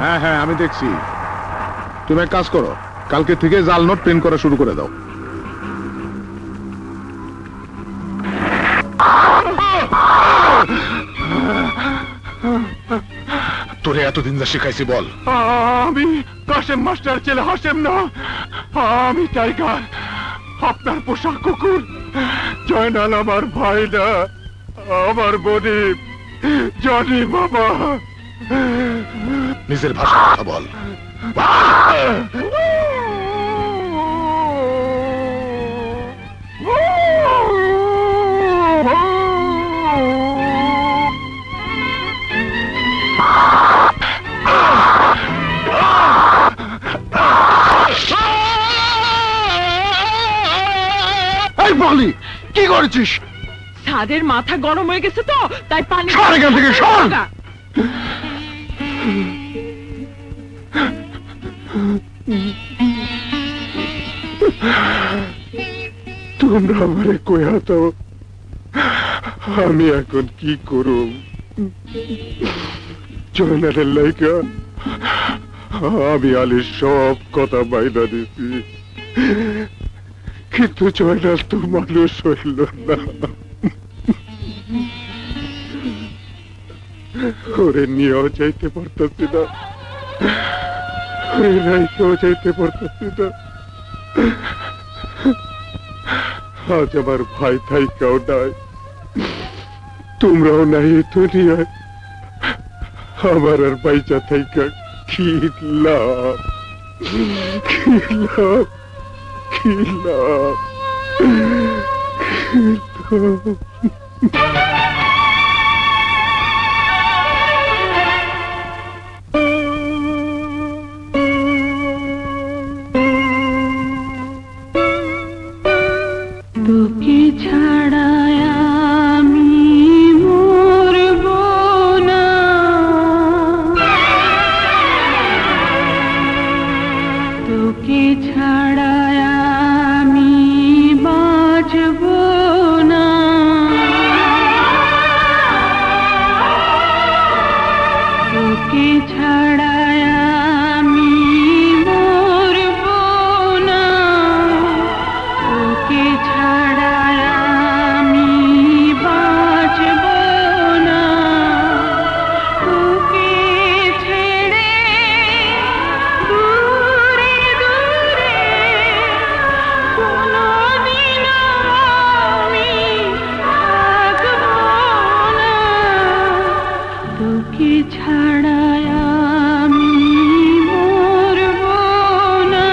হ্যাঁ হ্যাঁ আমি দেখছি। তুমি এক কাজ করো, কালকে থেকে জাল নোট প্রিন্ট করা শুরু করে দাও। তোরে এতদিন যা শিখাইছি বল। আমি কাশেম মাস্টার ছেলে হাসেম না, আমি টাইগার, আপনার পোষা কুকুর। জয়নাল আমার ভাই না, আমার বদীপ, জনি বাবা। নিজের ভাষা কথা বল। বলি কি করেছিস? ছাদের মাথা গরম হয়ে গেছে তো তাই পানি। সর এখান থেকে, সর। তোমরা আমারে কইয়া তো আমি এখন কি করুম? জয়নালের লাইকা আমি আলীর সব কথা বাইনা দিছি, কিন্তু জয়নাল তো মানুষ হইল না। ওরে নিয়েও যাইতে পারতাছি না, ওরে রাইকেও যাইতে পারতাছি না। আজ আমার ভাই থাইকাও নাই, তোমরাও নাই এই দুনিয়ায়। আমার আর বাইচা থাইকা কি লাভ, কি লাভ, কি লাভ, কি লাভ। তোকে ছাড়া আমি মরব না, তোকে ছাড়া আমি বাঁচব না। তোকে ছাড়া আমি মরব না, তোকে ছাড়া আমি বাঁচব না। তোকে ছেড়ে দূরে দূরে কোনোদিন আমি থাকব না। তোকে ছাড়া আমি মরব না,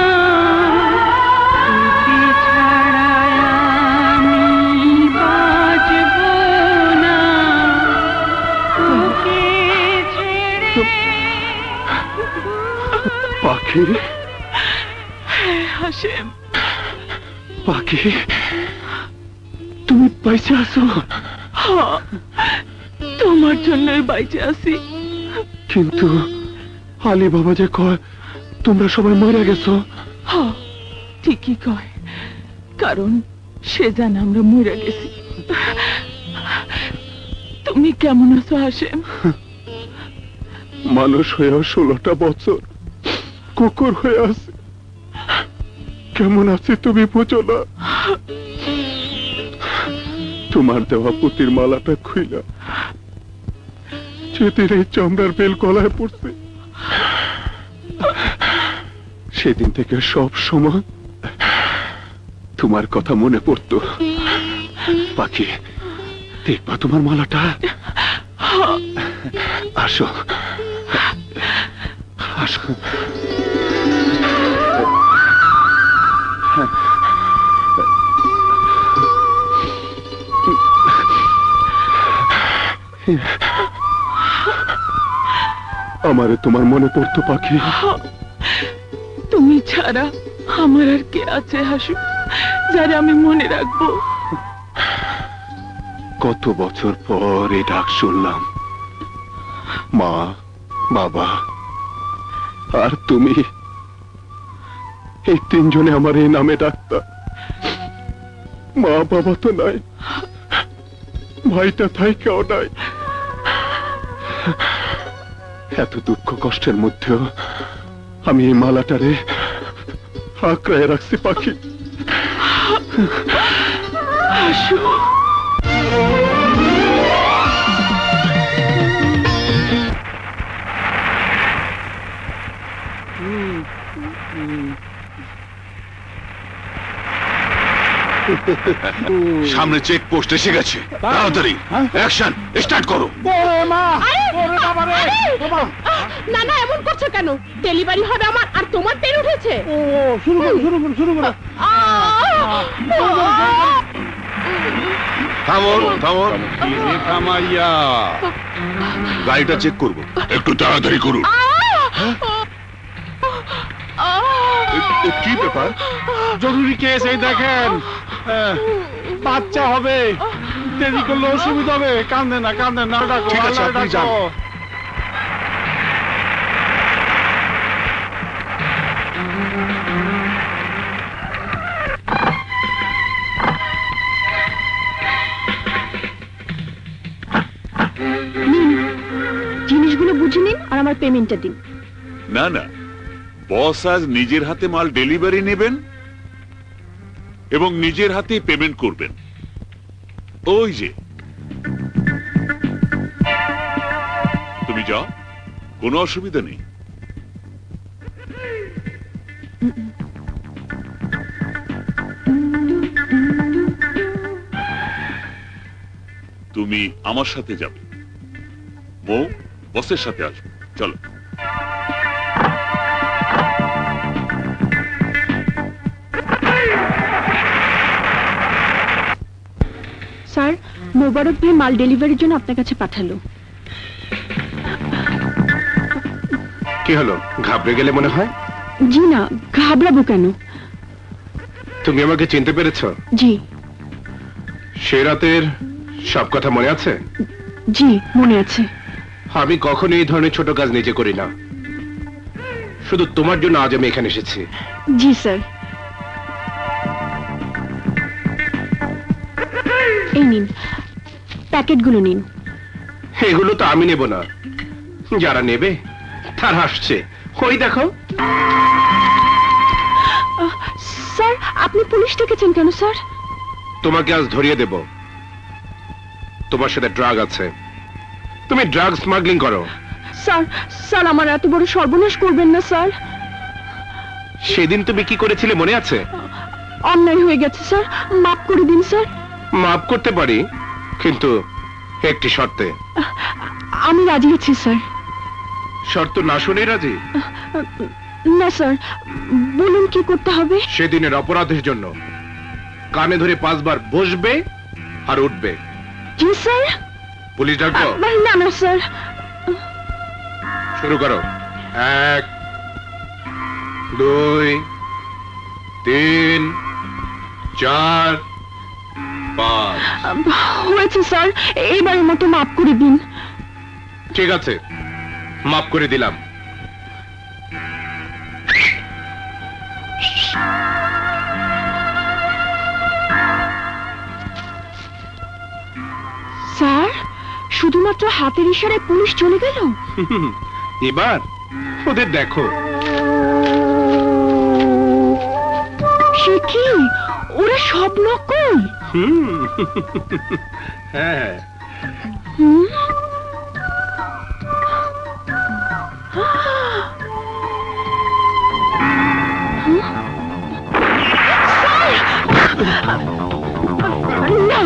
তোকে ছাড়া আমি বাঁচব না। তোকে ছেড়ে। পাখি, হাসেম, পাখি, তুমি পয়সা আছো? তোমার জন্যই বাইচে আছি। কিন্তু আলী বাবা যে কয় তোমরা সবাই মরে গেছো। ঠিকই কয়, কারণ সে জানে আমরা মরে গেছি। তুমি কেমন আছো হাসেম? মানুষ হয়েও 16টা বছর কুকুর হয়ে আছে, কেমন আছে তুমি বুঝো না? তোমার দেওয়া পুতির মালাটা খুইলা যেদিন এই চামড়ার বেল গলায় পড়ছে, সেদিন থেকে সব সময় তোমার কথা মনে পড়তো পাখি, দেখবা তোমার মালাটা। আসো আসো। আমারে তোমার মনে পড়তো পাখি। তুমি ছাড়া আমার আর কে আছে হাসু, যারা আমি মনে রাখবো? কত বছর পর এই ডাক শুনলাম, মা, বাবা আর তুমি, এই তিনজনে আমার এই নামে ডাকতা। মা বাবা তো নাই, ভাইটা থাই কেউ নাই। এত দুঃখ কষ্টের মধ্যেও আমি এই মালাটারে আঁকড়ায় রাখছি পাখি। হাসু, সামনে চেক পোস্ট এসে গেছে, তাড়াতাড়ি অ্যাকশন স্টার্ট করো। না না, এমন করছো কেন? ডেলিভারি হবে আমার, আর তোমার ট্রেন উঠেছে। থামুন থামুন, গাড়িটা চেক করবো, একটু তাড়াতাড়ি করুন। কি ব্যাপার? জরুরি কেস, এই দেখেন, বাচ্চা হবে, দেরি করলে অসুবিধা হবে। কান্দে না ডাকো, ঠিক আছে, আপনি যান। জিনিসগুলো বুঝে নিন আর আমার পেমেন্টটা দিন। না না, বস আজ নিজের হাতে মাল ডেলিভারি নেবেন এবং নিজের হাতে পেমেন্ট করবেন। ওই যে তুমি যাও, কোনো অসুবিধা নেই। তুমি আমার সাথে যাবে, বউ বসের সাথে আসবে। চলো। স্যার, মোবারক ভাই মাল ডেলিভারির জন্য আপনার কাছে পাঠালো। কি হলো, ঘাবড়ে গেলে মনে হয়? জি না, ঘাবড়াবো কেন? তুমি আমাকে চিনতে পেরেছো? জি সে রাতের সব কথা মনে আছে? জি মনে আছে। আমি কখনো এই ধরনের ছোট কাজ নিজে করি না, শুধু তোমার জন্য আজ আমি এখানে এসেছি। জি স্যার। এই নিন, প্যাকেটগুলো নিন। এগুলো তো আমি নেব না, যারা নেবে তারা আসছে, ওই দেখো। স্যার, আপনি পুলিশ ডেকেছেন কেন স্যার? তোমাকে আজ ধরিয়ে দেব, তোমার সাথে ড্রাগ আছে, তুমি ড্রাগ স্মাগলিং করো। স্যার স্যার, আমার এত বড় সর্বনাশ করবেন না স্যার। সেদিন তুমি কি করেছিলে মনে আছে? অন্যায় হয়ে গেছে স্যার, মাফ করে দিন স্যার। মাফ করতে পারি, কিন্তু একটি শর্তে। আমি রাজি আছি স্যার। শর্ত না শুনে রাজি? না স্যার, বলুন কি করতে হবে? সেদিনের অপরাধের জন্য কানে ধরে 5 বার বসবে আর উঠবে। জি স্যার। পুলিশ ডাকবো? না না স্যার। শুরু করো। 1 2 3 4 5। হয়েছে স্যার, এইবারের মতো মাফ করে দিন। ঠিক আছে, মাফ করে দিলাম। স্যার, শুধুমাত্র হাতের ইশারায় পুলিশ চলে গেল? এবার ওদের দেখো। সে কি, ওরা সব নকল? হ্যাঁ, হুম? না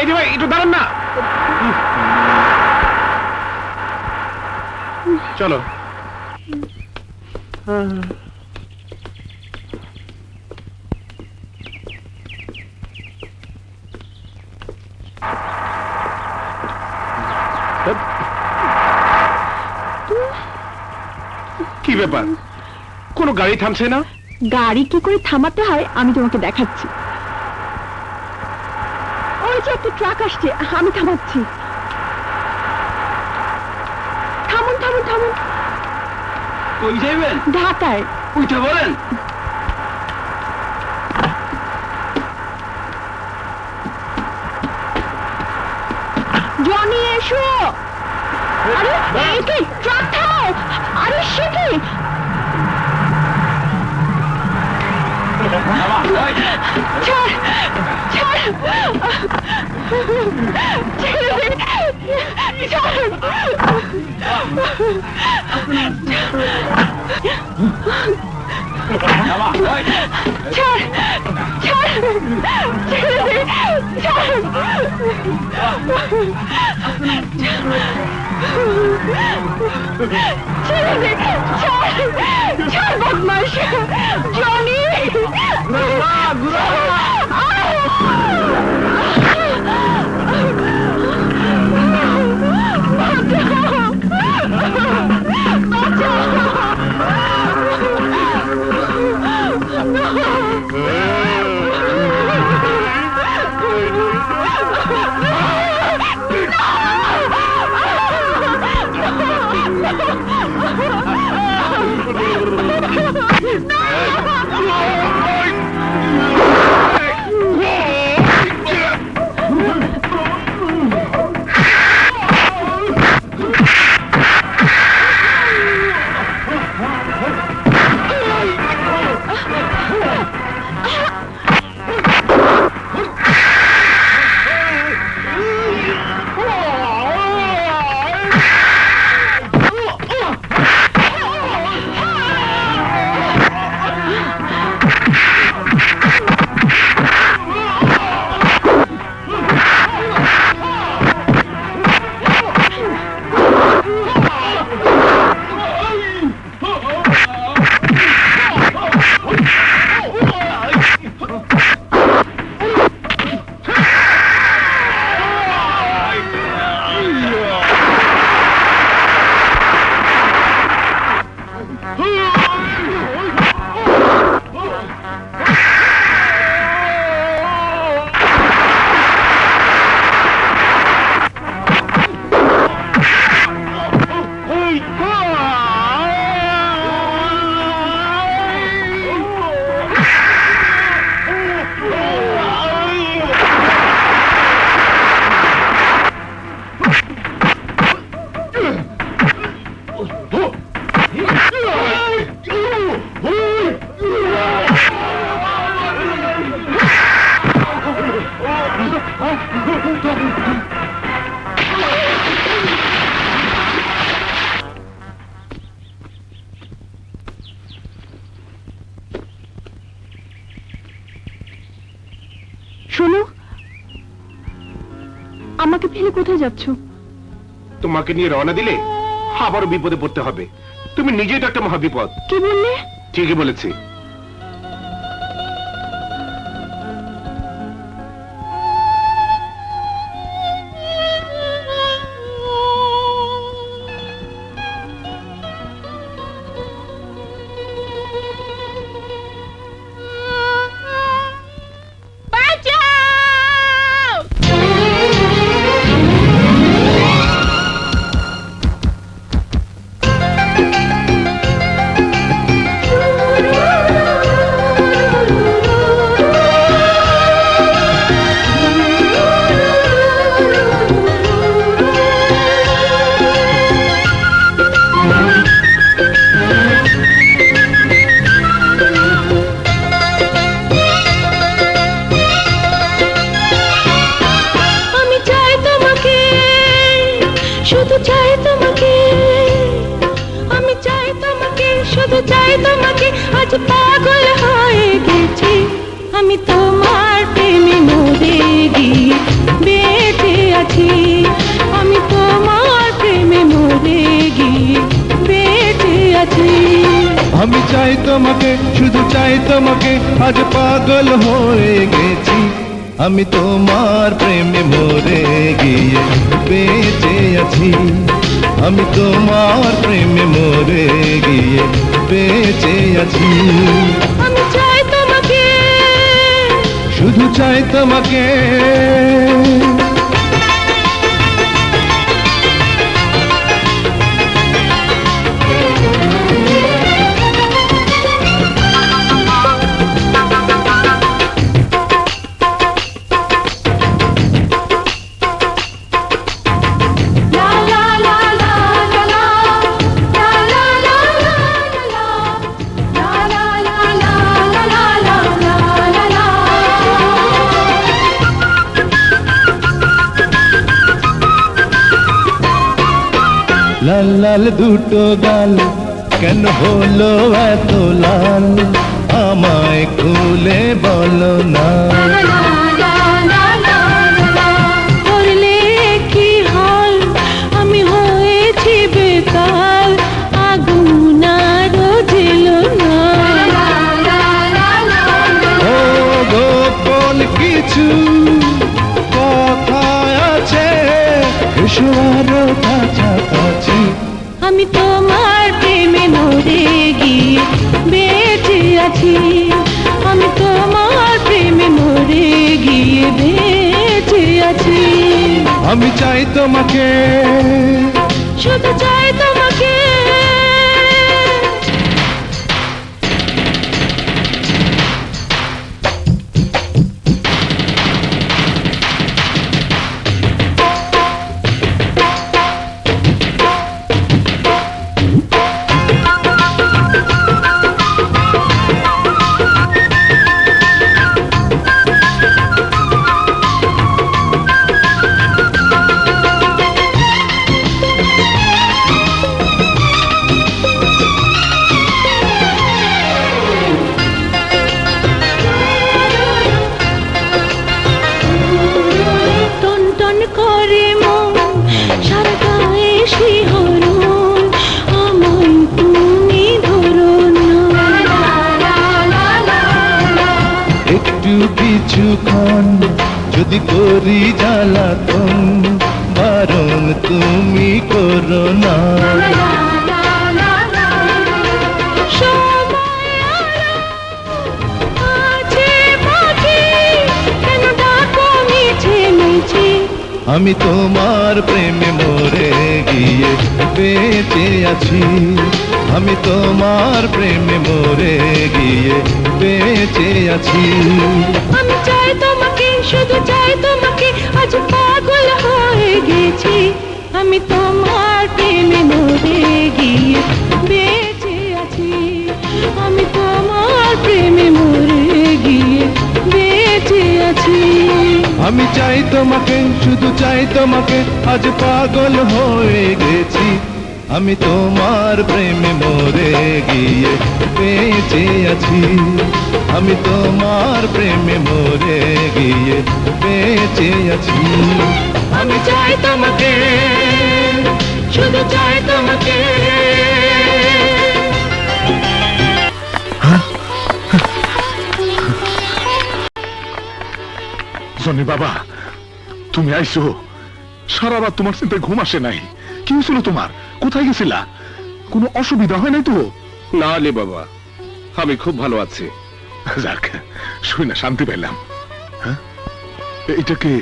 এই যে ভাই একটু দাঁড়ান না। চলো। কি ব্যাপার, কোনো গাড়ি থামছে না? গাড়ি কি করে থামাতে হয় আমি তোমাকে দেখাচ্ছি। ওই যে একটা ট্রাক আসছে, আমি থামাচ্ছি। থামুন থামুন থামুন। কই যাইবেন? ঢাকায়। উঠে বলেন। জনি এসো। আরে এই কি ট্রাক থামাও। আরে সে কি? ছাড় ছাড় ছেড়ে দে। ছাড় ছাড় ছাড় ছেড়ে দে। ছাড় ছেড়ে দে। ছাড় ছাড় বদমাশ জনি। শোনো, আমাকে ফেলে কোথায় যাচ্ছ? তোমাকে নিয়ে রওনা দিলে আবারও বিপদে পড়তে হবে। তুমি নিজেই তো একটা মহাবিপদ। কি বললে? ঠিকই বলেছি। আজ পাগল হয়ে গেছি আমি তোমার প্রেমে মরে গিয়ে বেঁচে আছি আমি তোমার প্রেমে মরে গিয়ে বেঁচে আছি আমি চাই তোমাকে শুধু চাই তোমাকে আজ পাগল হয়ে গেছি আমি তোমার প্রেমে মরে গিয়ে বেঁচে আছি আমি তোমার প্রেমে মরে গিয়ে বেঁচে আছি আমি চাই তোমাকে শুধু চাই তোমাকে লাল লাল দুটো গাল কেন হলো এত লাল আমায় খুলে বলো না করলে কি হাল আমি হয়েছি বেকার আগুন আরো জেলো না ও গোপন কিছু কথা আছে এসো আরো কাছাকাছি আমি তোমার প্রেমে মরে গিয়ে বেঁচে আছি আমি তোমার প্রেমে মরে গিয়ে বেঁচে আছি আমি চাই তোমাকে শুধু চাই তোমাকে করে মন সারা গায়ে শিহরণ আমায় তুমি ধরো না একটু কিছুক্ষণ যদি করি জ্বালাতন বারণ তুমি করো না আমি তোমার প্রেমে মরে গিয়ে বেঁচে আছি আমি তোমার প্রেমে মরে গিয়ে বেঁচে আছি আমি চাই তোমাকে শুধু চাই তোমাকে আজ পাগল হয়ে গেছি আমি তোমার প্রেমে মরে গিয়ে বেঁচে আছি আমি তোমার প্রেমে মরে গিয়ে বেঁচে আছি আমি চাই তোমাকে শুধু চাই তোমাকে আজ পাগল হয়ে গেছি আমি তোমার প্রেমে মরে গিয়ে বেঁচে আছি আমি তোমার প্রেমে মরে গিয়ে বেঁচে আছি আমি চাই তোমাকে শুধু চাই তোমাকে জনি বাবা তুমি আইছো সারা রাত তোমার চিন্তায় ঘুম আসে নাই কি হয়েছিল তোমার কোথায় গেছিলা কোনো অসুবিধা হয় নাই তো না আলী বাবা আমি খুব ভালো আছি যাক শুই না শান্তি পাইলাম হ্যাঁ এটা কে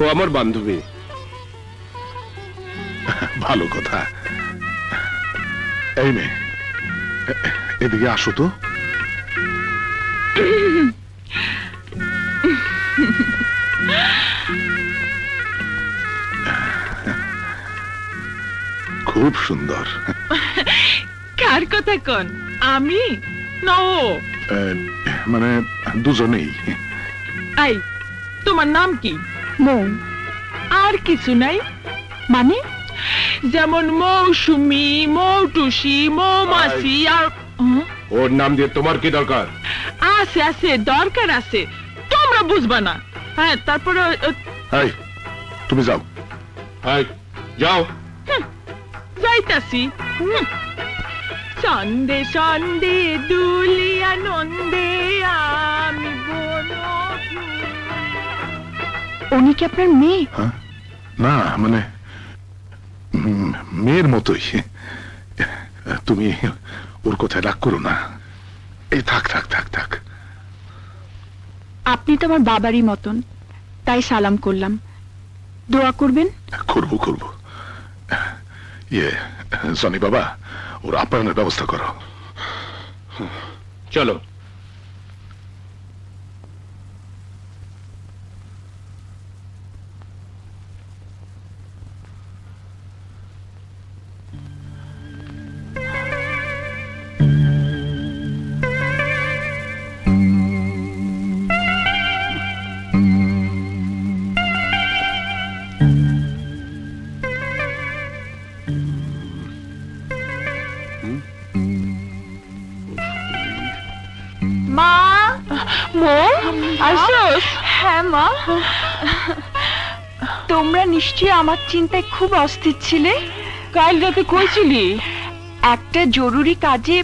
ও আমার বান্ধবী ভালো কথা এই মেয়ে এদিকে আসো তো খুব সুন্দর কার কথা কোন আমি না ও মানে দুজনেই আই তোমার নাম কি মৌ আর কিছু নাই মানে যেমন মৌসুমী মৌটুসি মৌমাছি আর ওর নাম দিয়ে তোমার কি দরকার? আছে আছে, দরকার আছে, তোমরা বুঝবা না। হ্যাঁ, তারপরে এই তুমি যাও। এই, যাও। যাইতাছি। সন্দে সন্দে দুলিয়া নন্দে আমি উনি কি আপনার মেয়ে? হ্যাঁ? না মানে মেয়ের মতোই। তুমি ওর কথায় রাগ করো না। এই থাক থাক থাক থাক। আপনি তো আমার বাবারই মতন, তাই সালাম করলাম। দোয়া করবেন? করবো করবো। জনি বাবা, ওর আপ্যায়নের ব্যবস্থা করো। চলো। মা, মো আসোস? হ্যাঁ মা। তোমরা নিশ্চয়ই আমার চিন্তায় খুব অস্থির ছিলে। কাল রাতে কইছিলি? একটা জরুরি কাজে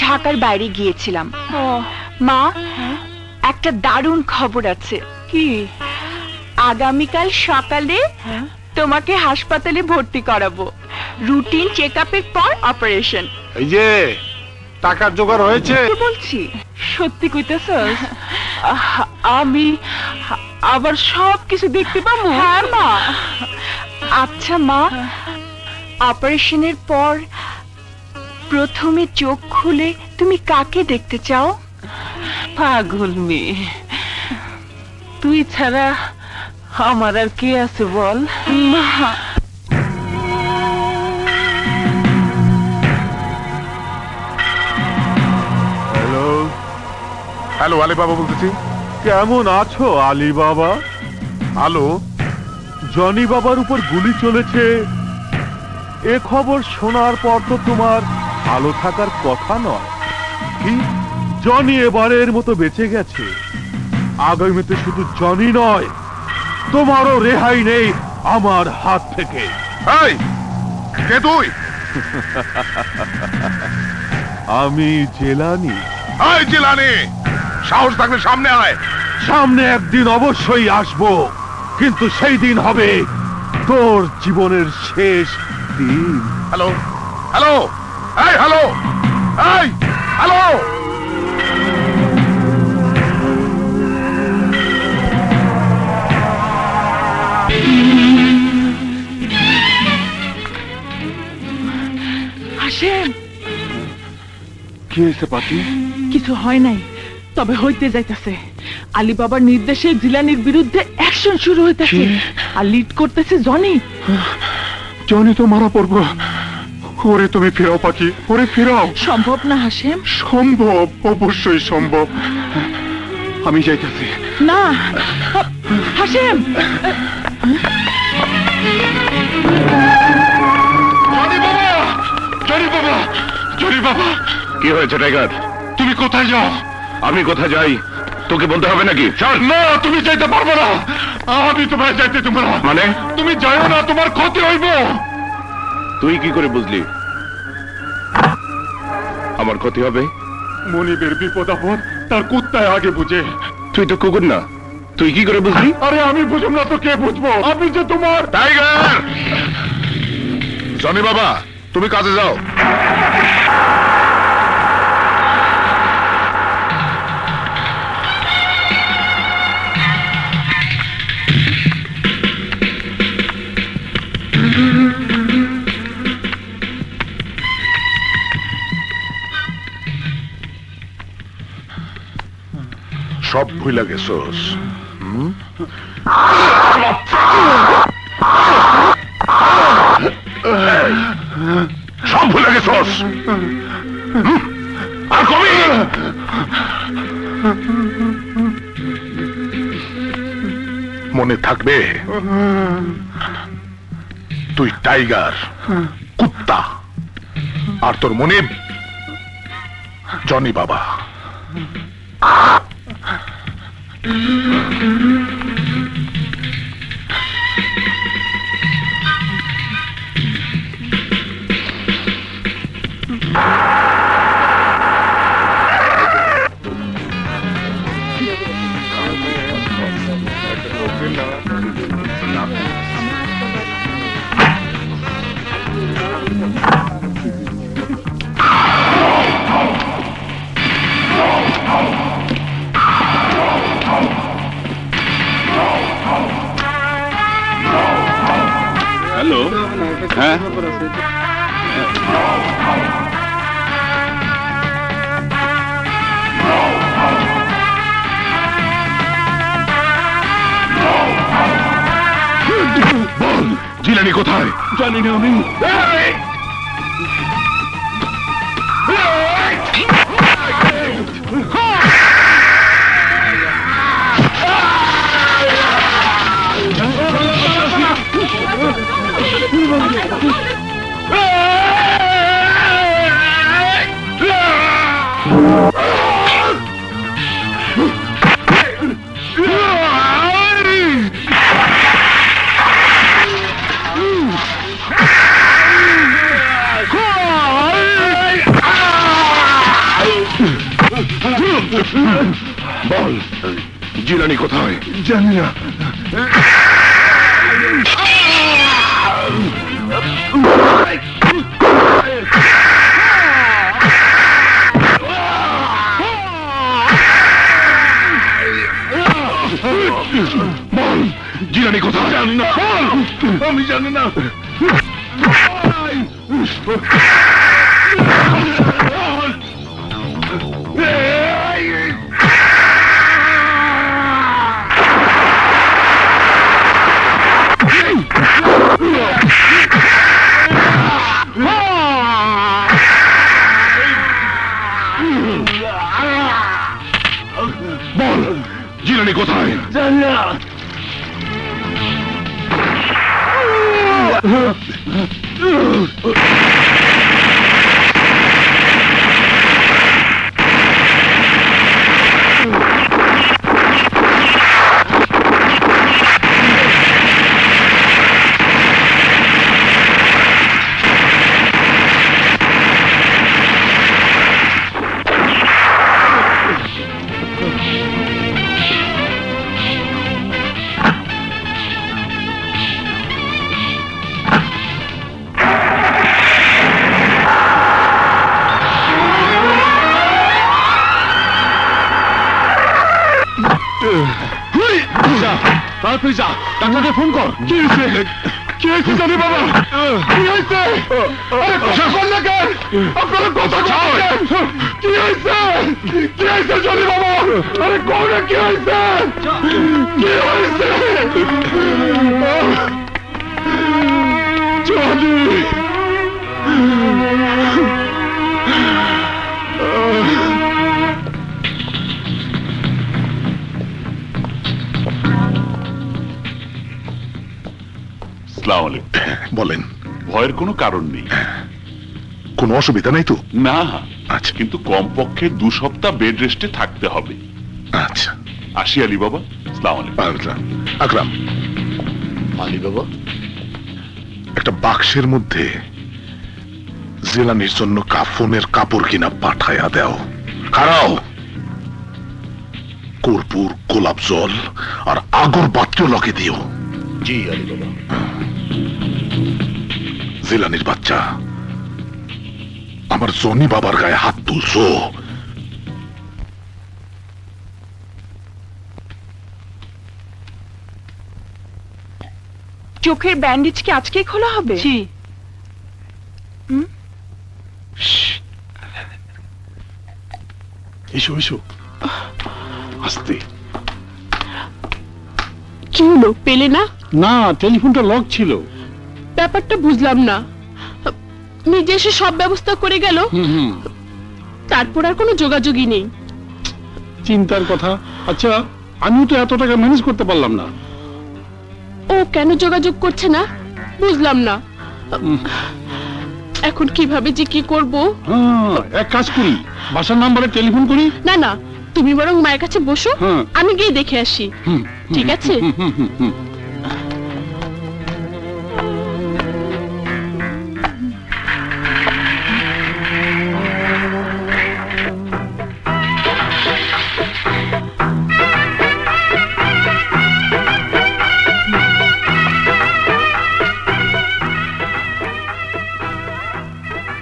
ঢাকার বাইরে গিয়েছিলাম। মা, একটা দারুণ খবর আছে। কি? আগামীকাল সকালে তোমাকে হাসপাতালে ভর্তি করাবো। রুটিন চেকআপের পর অপারেশন। এই যে টাকার জোগাড় হয়েছে? বলছি সত্যি কইতেছস? আমি আবার সব কিছু দেখতে পাবো? হ্যাঁ মা। আচ্ছা মা, অপারেশনের পর প্রথমে চোখ খুলে তুমি কাকে দেখতে চাও? পাগল মেয়ে, তুই ছাড়া আমার আর কে আছে বল? মা, হ্যালো, হ্যালো, আলী বাবা বলতেছি। কেমন আছো আলী বাবা? হ্যালো, জনি বাবার উপর গুলি চলেছে, এ খবর শোনার পর তো তোমার ভালো থাকার কথা নয়। কি, জনি এবারের মতো বেঁচে গেছে? আগামীতে শুধু জনি নয়, তোমারও রেহাই নেই আমার হাত থেকে। এই কে তুই? আমি জেলানি। এই জিলানি, সাহস থাকলে সামনে আয়। সামনে একদিন অবশ্যই আসবো, কিন্তু সেই দিন হবে তোর জীবনের শেষ দিন। হ্যালো হ্যালো, এই হ্যালো, এই হ্যালো। হাসেম, কি হয়েছে পাখি? কিছু হয় নাই, তবে হইতে যাইতেছে। আলী বাবার নির্দেশে জিলানির বিরুদ্ধে অ্যাকশন শুরু হইতেছে। আর লিড করতেছে জনি। জনি তো মারা পড়বো। ওরে তুমি ফেরাও পাখি, ওরে ফেরাও। সম্ভব না হাসেম। সম্ভব, অবশ্যই সম্ভব। আমি যাইতেছি। না হাসেম, জনি বাবা, জনি বাবা, জনি বাবা। কি হয়েছে টাইগার? তুমি কোথায় যাও? আমি কোথায় যাই তোকে বলতে হবে নাকি? না, তুমি যাইতে পারবো না। আমি তোমায় যাইতে দেবো না। মানে? তুমি যাইও না, তোমার ক্ষতি হইব। তুই কি করে বুঝলি আমার ক্ষতি হবে? মনিবের বিপদ আপদ তার কুত্তায় আগে বুঝে। তুই তো কুকুর না, তুই কি করে বুঝলি? আরে আমি বুঝুম না তো কে বুঝবো? আমি যে তোমার। টাইগার, জনি বাবা তুমি কাজে যাও। সব ভুইলা গেছোস? সব ভুলে গেছোস? আর কবি মনে থাকবে তুই টাইগার, কুত্তা, আর তোর মনিব জনি বাবা, হ্যালো, হ্যাঁ বল জিলানি কোথায়? জানি না আমি। বল জিলানি কোথায়? জানি না। বল জিলানি কোথায়? জানি না। বল আমি জানি না। বল জিলানি কোথায়? জানি না। তাড়াতাড়ি যা, ডাক্তারকে ফোন কর। কি হয়েছে? কি হয়েছে জানি বাবা? কি হয়েছে? আরে কথা বল না কেন? আপনারা কথা বলেন। কি হয়েছে? কি হয়েছে জানি বাবা? আরে কোন কি হয়েছে? কি হয়েছে? জনি আসসালামু আলাইকুম। বলেন ভয়ের কোনো কারণ নেই। কোনো অসুবিধা নাই তো? না, আচ্ছা কিন্তু কমপক্ষে 2 সপ্তাহ বেড রেস্টে থাকতে হবে। আচ্ছা। আসি আলী বাবা, আসসালামু আলাইকুম। আকরাম, আলী বাবা, একটা বাক্সের মধ্যে জিলানির জন্য কাফনের কাপড় কিনা পাঠায়া দাও। খারাও কর্পূর, গোলাপ জল আর আগরবাতিও লগে দিও। জি আলী বাবা। জিলানির বাচ্চা, আমার জনি বাবার গায়ে হাত তুলছো। চোখের ব্যান্ডেজ কি আজকেই খোলা হবে? জি। এসো এসো, আস্তে। কি হলো, পেলে না? না, টেলিফোনটা লক ছিল। ব্যাপারটা বুঝলাম না। নিজে এসে সব ব্যবস্থা করে গেল, তারপর আর কোনো যোগাযোগই নেই। চিন্তার কথা। আচ্ছা, আমিও তো এত টাকা ম্যানেজ করতে পারলাম না। ও কেন যোগাযোগ করছে না বুঝলাম না। এখন কিভাবে যে কি করব? এক কাজ করি, বাসার নাম্বারে টেলিফোন করি। না না, তুমি বরং মায়ের কাছে বসো, হ্যাঁ। আমি গিয়ে দেখে আসি। ঠিক আছে?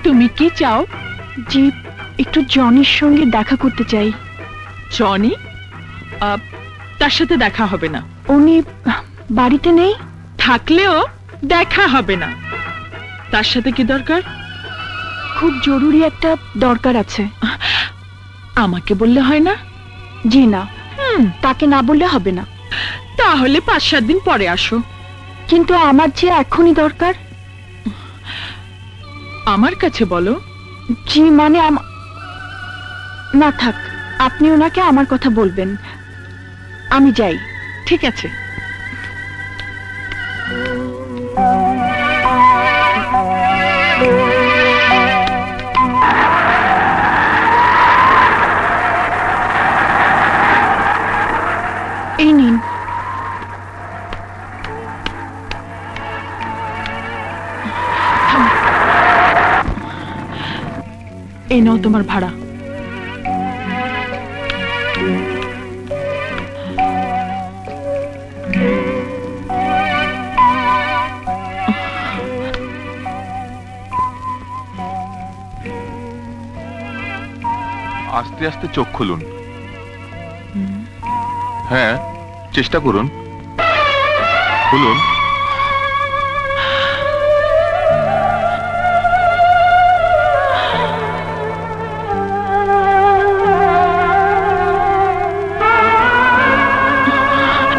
তুমি কি চাও? জি, একটু জনির সঙ্গে দেখা করতে চাই। জনি? তার সাথে দেখা হবে না। উনি বাড়িতে নেই। থাকলেও দেখা হবে না। তার সাথে কি দরকার? খুব জরুরি একটা দরকার আছে। আমাকে বললে হয় না? জি না, তাকে না বললে হবে না। তাহলে 5-7 দিন পরে আসো। কিন্তু আমার যে এখনই দরকার। আমার কাছে বলো। জি মানে না থাক, আপনি ওনাকে আমার কথা বলবেন। আমি যাই। ঠিক আছে। এই নিন। এই নাও তোমার ভাড়া। আস্তে আস্তে চোখ খুলুন। হ্যাঁ, চেষ্টা করুন, খুলুন।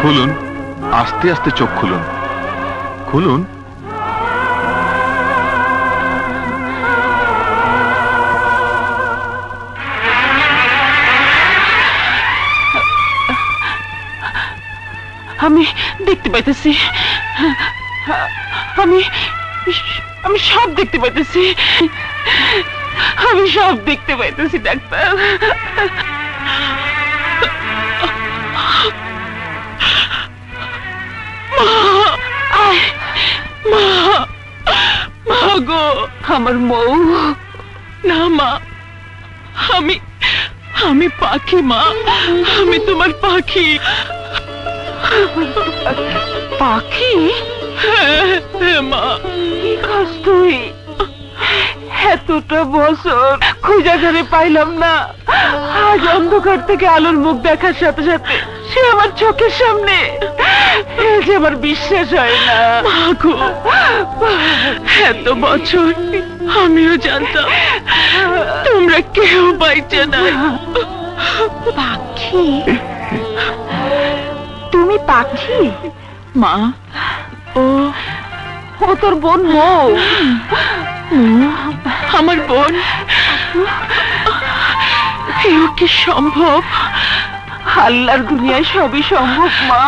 খুলুন, আস্তে আস্তে চোখ খুলুন, খুলুন। আমি দেখতে পাইতেছি, আমি আমি সব দেখতে পাইতেছি, আমি সব দেখতে পাইতেছি ডাক্তার। মা, মা গো, আমার বউ। না মা, আমি পাখি মা, আমি তোমার পাখি। পাখি? হ্যাঁ মা। কি খাস তুই? এতটা বছর খুঁজে ধরে পাইলাম না, আজ অন্ধকার থেকে আলোর মুখ দেখার সাথে সাথে সে আমার চোখের সামনে। যে আমার বিশ্বাস হয় না। মাগো, এত বছর আমিও জানতাম তোমরা কেউ বাইচে না। পাখি? তুমি পাখি? মা, ও তোর বোন মৌ। আমার বোন? এও কি সম্ভব? আল্লাহর দুনিয়ায় সবই সম্ভব মা।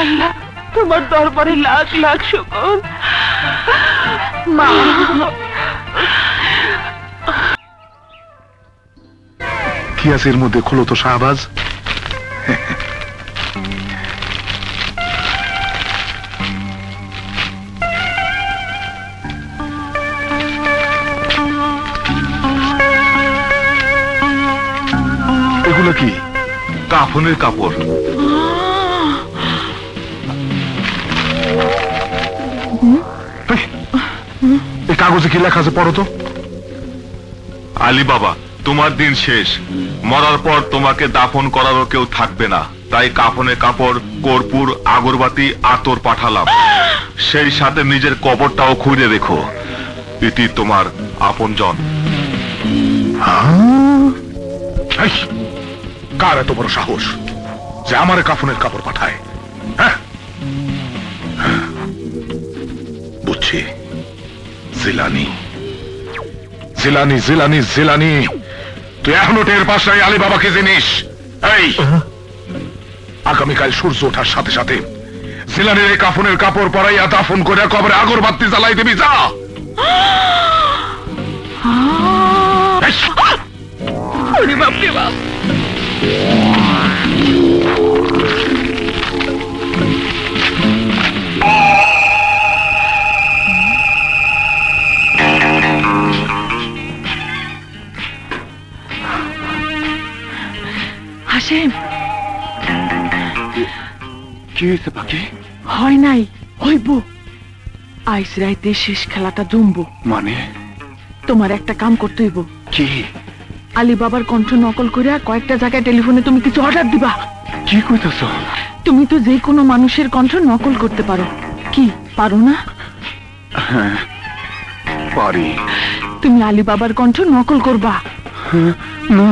আল্লাহ, তোমার দরবারে লাখ লাখ শুকর। মা, কি আছে এর মধ্যে? খোলো তো শাহবাজ। এগুলো কি? কাফনের কাপড়। এই কাগজে কি লেখা আছে পড়ো তো। আলী বাবা, তোমার দিন শেষ। মরার পর তোমাকে দাফন করারও কেউ থাকবে না, তাই কাফনের কাপড়, কর্পূর, আগরবাতি, আতর পাঠালাম। সেই সাথে নিজের কবরটাও খুঁজে রেখো। ইতি তোমার আপনজন। এই, কার এত বড় সাহস যে আমার কাফনের কাপড় পাঠায়? হ্যাঁ, বুঝছি। জিলানি, জিলানি, জিলানি, জিলানি। তুই এখনো টের পাস নাই আলী বাবাকে জিনিস? এই, আগামীকাল সূর্য ওঠার সাথে সাথে জিলানির এই কাফনের কাপড় পরাইয়া দাফন করে কবরে আগরবাতি জ্বালাই দিবি। যা। ওরে বাপ রে বাপ! হাসেম, কি হয়েছে পাখি? হয় নাই, হইব। আইস রাইতে শেষ খেলাটা জমবো। মানে তোমার একটা কাম করতে হইব। কি? আলী বাবার কণ্ঠ নকল করে কয়েকটা জায়গায় টেলিফোনে তুমি কিছু অর্ডার দিবা। কি কইতাছ? তুমি তো যে কোনো মানুষের কণ্ঠ নকল করতে পারো, কি পারো না? হ্যাঁ পারি। তুমি আলী বাবার কণ্ঠ নকল করবা। না,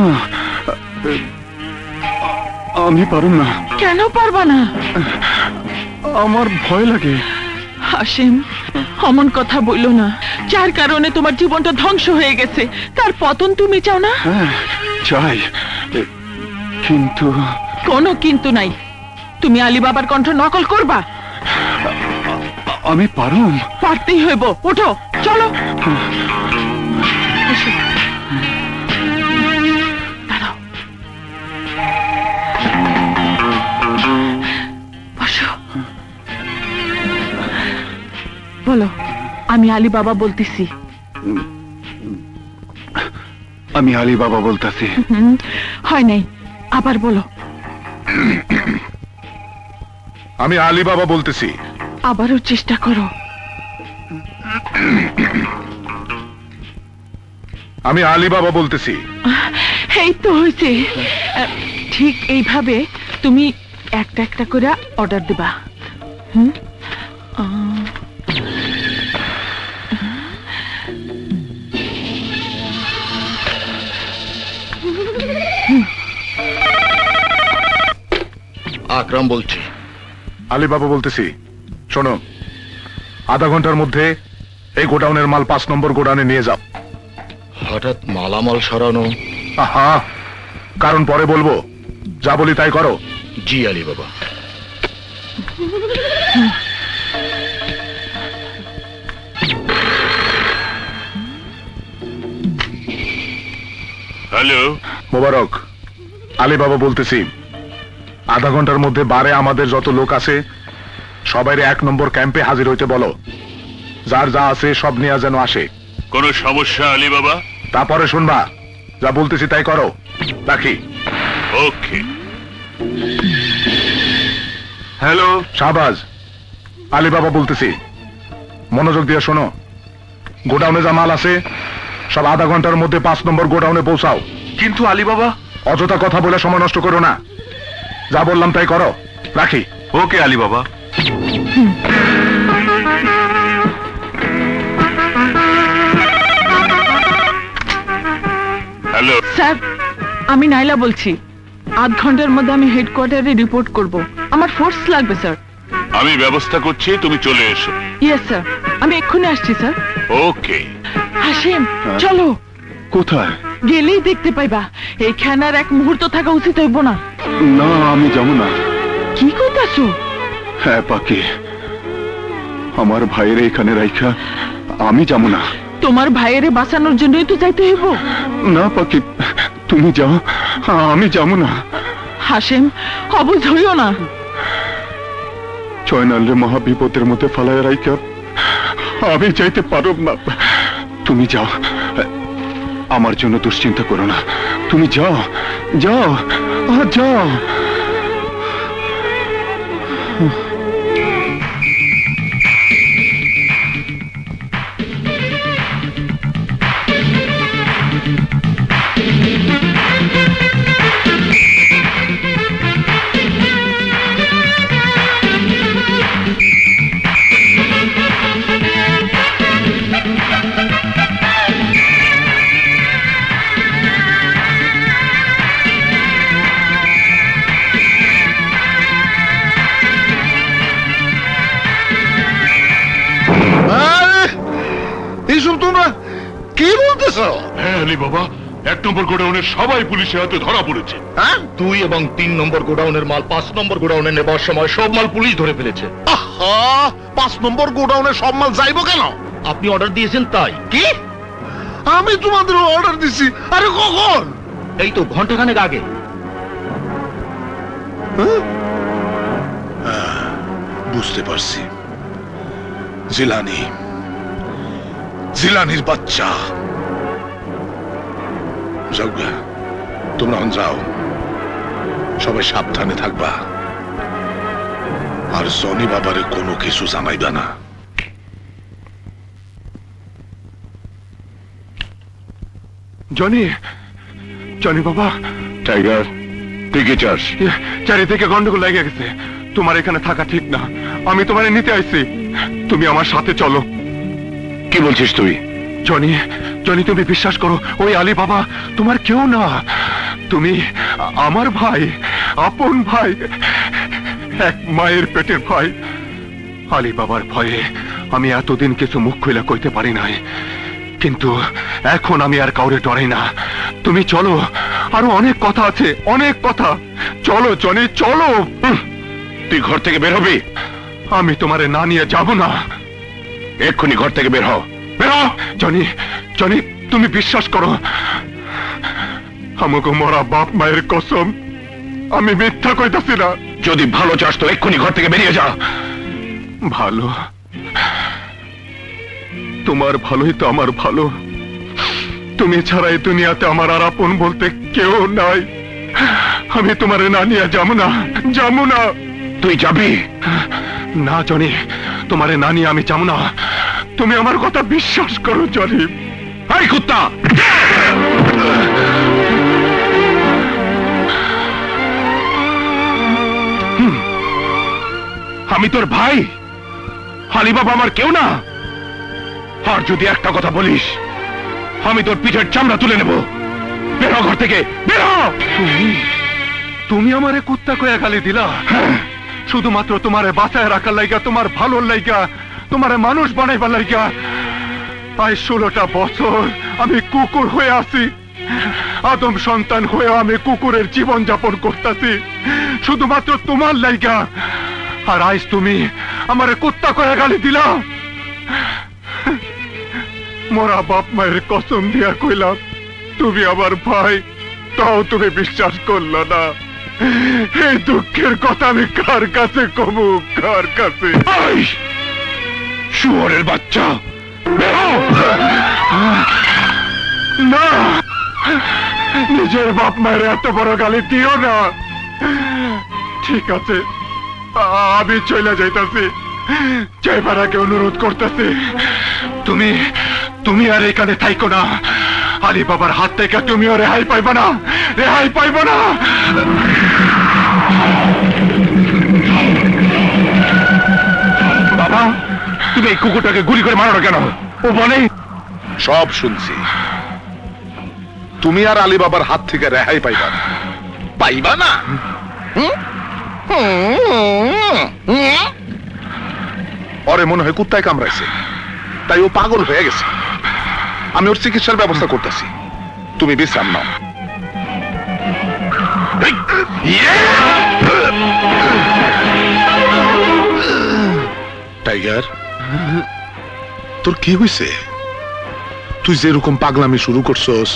আমি পারুম না। কেন পারবা না? আমার ভয় লাগে। হাসিম, অমন কথা বইলো না। যার কারণে তোমার জীবনটা ধ্বংস হয়ে গেছে, তার পতন তুমি চাও না? হ্যাঁ চাই, কিন্তু কোনো কিন্তু নাই। তুমি আলী বাবার কণ্ঠ নকল করবা। আমি পারুম। পারতেই হইব। ওঠো, চলো। এসো। দাঁড়াও। বসো। বলো, আমি আলী বাবা বলতেছি। আমি আলী বাবা বলতাছি। হয় নাই, আবার বলো। আমি আলী বাবা বলতেছি। আবারও চেষ্টা করো। আমি আলী বাবা বলতেছি। এই তো হয়েছে। ঠিক এইভাবে তুমি একটা একটা করে অর্ডার দিবা। হুম, আকরাম বলছি। আলী বাবা বলতেছি। শোনো, আধা ঘন্টার মধ্যে এই গোডাউনের মাল 5 নম্বর গোডাউনে নিয়ে যাও। হঠাৎ মালামাল সরানো? আহা, কারণ পরে বলবো। যা বলি তাই করো। জি আলী বাবা। হ্যালো, মোবারক, আলী বাবা বলতেছি। আধা ঘন্টার মধ্যে বারে আমাদের যত লোক আছে সবাইরে 1 নম্বর ক্যাম্পে হাজির হইতে বলো। যার যা আছে সব নিয়ে যেন আসে। কোনো সমস্যা আলী বাবা? তারপরে শুনবা। যা বলতেছি তাই করো। রাখি। ওকে। হ্যালো, শাহবাজ, আলী বাবা বলতেছি। মনোযোগ দিয়ে শোনো। গোডাউনে যা মাল আছে সব আধা ঘন্টার মধ্যে 5 নম্বর গোডাউনে পৌঁছাও। কিন্তু আলী বাবা। অযথা কথা বলে সময় নষ্ট করো না। যা বললাম তাই করো। রাখি। ওকে আলী বাবা। হ্যালো, স্যার, আমি নাইলা বলছি। আধ ঘন্টার মধ্যে আমি হেডকোয়ার্টারে রিপোর্ট করব। আমার ফোর্স লাগবে স্যার। আমি ব্যবস্থা করছি, তুমি চলে এসো। ইয়েস স্যার, আমি এক্ষুনি আসছি স্যার। ওকে। হাসিম, চলো। কোথায়? গেলেই দেখতে পাইবা। এইখানে আর এক মুহূর্ত থাকা উচিত হইব না। না, আমি যাবো না। কি কইতাছো? হ্যাঁ পাখি, আমার ভাইয়ের এখানে রাইখা আমি যাবো না। তোমার ভাইয়েরে বাঁচানোর জন্যই তো যাইতে হইব। না পাখি, তুমি যাও, আমি যাবো না। হাসিম, অবুঝ হইও না। চয়নালরে মহা বিপদের মধ্যে ফালায় রাইখা আমি যাইতে পারব না। তুমি যাও, আমার জন্য দুশ্চিন্তা করো না। তুমি যাও, যাও, যাও। এইসব তোমরা কি বলতেছ? হ্যাঁ আলী বাবা, 1 নম্বর গোডাউনের সবাই পুলিশের হাতে ধরা পড়েছে। হ্যাঁ, 2 এবং 3 নম্বর গোডাউনের মাল 5 নম্বর গোডাউনে নেবার সময় সব মাল পুলিশ ধরে ফেলেছে। 5 নম্বর গোডাউনে সব মাল যাইবো কেন? আপনি অর্ডার দিয়েছেন তাই? কি? আমি তোমাদের অর্ডার দিছি? আরে কখন? এই তো ঘন্টাখানেক আগে। বুঝতে পারছি, জিলানি, জিলানির বাচ্চা। যাও গা, তোমরা এখন যাও, সবাই সাবধানে থাকবা, আর জনি বাবারে কোনো কিছু জানাইবা না। জনি, জনি বাবা। টাইগার, তুই কি চাস? চারিদিকে গন্ডগোল লেগে গেছে, তোমার এখানে থাকা ঠিক না। আমি তোমারে নিতে আইছি, তুমি আমার সাথে চলো। কি বলছিস তুই? জনি, জনি, তুমি বিশ্বাস করো, ওই আলী বাবা তোমার কেউ না। তুমি আমার ভাই, আপন ভাই, এক মায়ের পেটের ভাই। আলী বাবার ভয়ে আমি এতদিন কিছু মুখ খুলে কইতে পারি নাই, কিন্তু এখন আমি আর কাউরে ডরাই না। তুমি চলো, আরো অনেক কথা আছে, অনেক কথা। চলো জনি, চলো। তুই ঘর থেকে বের হবি? আমি তোমারে না নিয়ে যাব না। এক্ষুনি ঘর থেকে বের হ, বের হ। জনি, জনি, তুমি বিশ্বাস করো, আমাকে মরা বাপ মায়ের কসম, আমি মিথ্যা কইতাছি না। যদি ভালো চাস তো এক্ষুনি ঘর থেকে বেরিয়ে যা। ভালো? তোমার ভালোই তো আমার ভালো। তুমি ছাড়া এই দুনিয়াতে আমার আর আপন বলতে কেউ নাই। আমি তোমারে না নিয়ে যাবো না, যাবো না। তুই যাবি না জনি, তোমারে না নিয়ে আমি যাবো না। তুমি আমার কথা বিশ্বাস করো জনি। এই কুত্তা! আমি তোর ভাই, আলী বাবা আমার কেউ না। আর যদি একটা কথা বলিস, আমি তোর পিঠের চামড়া তুলে নেব। বের হ ঘর থেকে, বের হ। তুমি আমারে কুত্তা কয়া গালি দিলা? শুধুমাত্র তোমারে বাঁচায় রাখার লাইগা, তোমার ভালোর লাইগা, তোমারে মানুষ বানাইবার লাইগা। প্রায় 16টা বছর আমি কুকুর হয়ে আছি, আদম সন্তান হয়ে আমি কুকুরের জীবন যাপন করতেছি শুধুমাত্র তোমার লাইগা। আর আজ তুমি আমারে কুত্তা কয়া গালি দিলা। মোরা বাপ মায়ের কসম দিয়া কইলাম তুমি আমার ভাই, তাও তুমি বিশ্বাস করলো না। এই দুঃখের কথা আমি কার কাছে কমু, কার কাছে? শুয়োরের বাচ্চা, বের হ। না, নিজের বাপ মায়ের এত বড় গালি দিও না। ঠিক আছে, আমি চলে যাইতাছি, যাইবার আগে অনুরোধ করতেছি, তুমি তুমি আর এখানে থাইকো না। আলী বাবার হাত থেকে তুমিও রেহাই পাইবা না, রেহাই পাইবা না। বাবা, তুমি এই কুকুরটাকে গুলি করে মারো না কেন? ও বলে সব শুনছি। তুমি আর আলী বাবার হাত থেকে রেহাই পাইবা না। পাইবা না? ওরে মনে হয় কুত্তায় কামড়াইছে, তাই ও পাগল হয়ে গেছে। আমি ওর চিকিৎসার ব্যবস্থা করতেছি, তুমি বিশ্রাম নাও। টাইগার, তোর কি হয়েছে? তুই যেরকম পাগলামি শুরু করছস,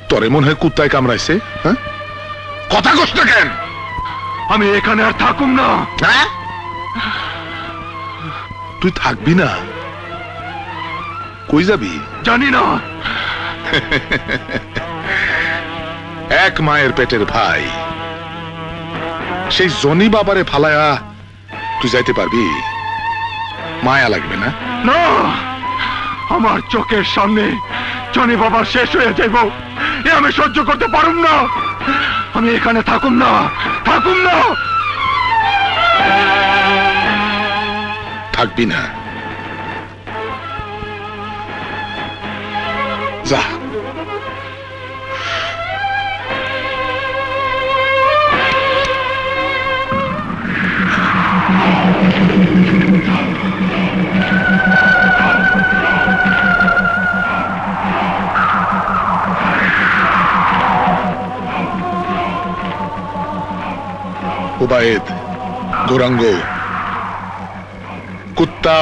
তোরে মনে হয় কুত্তায় কামড়াইছে? হ্যাঁ, কথা কস না কেন? আমি এখানে আর থাকুম না। হ্যাঁ, তুই থাকবি না? কই যাবি? জানি না। এক মায়ের পেটের ভাই, সেই জনি বাবারে ফালায়া তুই যাইতে পারবি? মায়া লাগবে না? না, আমার চোখের সামনে জনি বাবা শেষ হয়ে যাইব, এ আমি সহ্য করতে পারুম না। আমি এখানে থাকুম না, থাকুম না। থাকবি না? যা। ওবায়েদ, গৌরাঙ্গ, কুত্তা,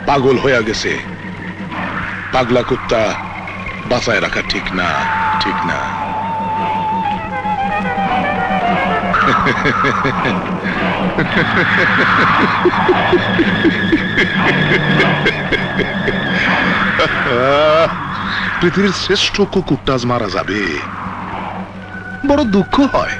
পাগল হয়ে গেছে। পাগলা কুত্তা বাঁচায় রাখা ঠিক না, ঠিক না। পৃথিবীর শ্রেষ্ঠ কুকুরটা আজ মারা যাবে, বড় দুঃখ হয়।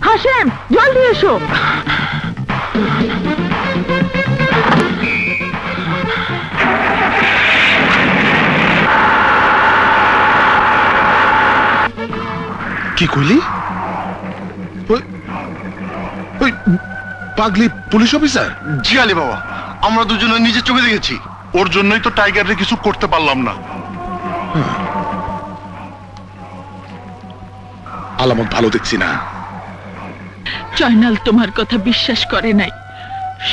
হাসেম, জলদি এসো। কি কইলি? ওই পাগলি পুলিশ অফিসার? জি আলী বাবা, আমরা দুজনে নিজের চোখে দেখেছি। ওর জন্যই তো টাইগারে কিছু করতে পারলাম না। আলামত ভালো দেখছি না। জয়নাল তোমার কথা বিশ্বাস করে নাই